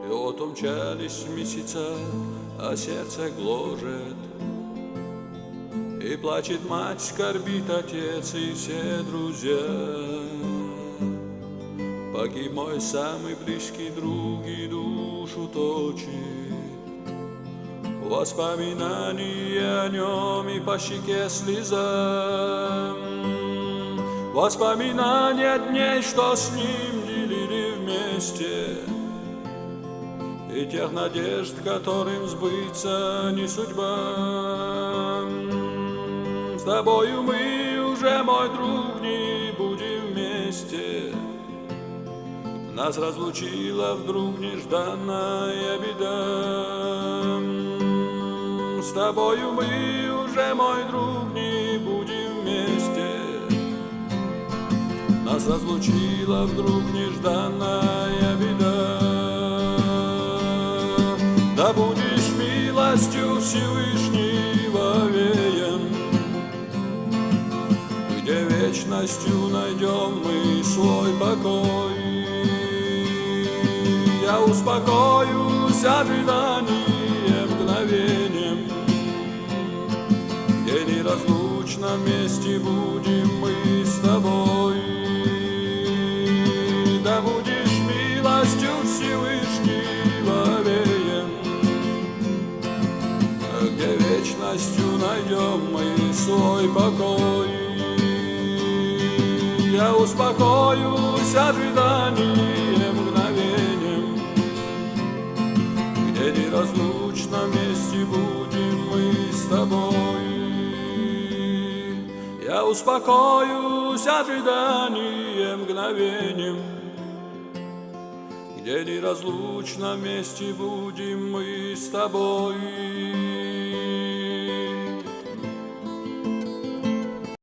И вот умчались месяца, а сердце гложет. И плачет мать, скорбит отец и все друзья. Погиб мой самый близкий друг, и душу точит воспоминания о нем, и по щеке слеза. Воспоминания дней, что с ним делили вместе, и тех надежд, которым сбыться не судьба. С тобою мы уже, мой друг, не будем вместе. Нас разлучила вдруг нежданная беда. С тобою мы уже, мой друг, не будем вместе. Нас разлучила вдруг нежданная беда. Да будешь милостью Всевышнего веян, где вечностью найдем мы свой покой. Я успокоюсь ожиданием, мгновением, где неразлучно вместе будем мы с тобой. Да будешь милостью Всевышнего веян, где вечностью найдем мы свой покой. Я успокоюсь ожиданием, мгновением, где неразлучно вместе будем мы с тобой. Я успокоюсь ожиданием, мгновением, где неразлучно вместе будем мы с тобой.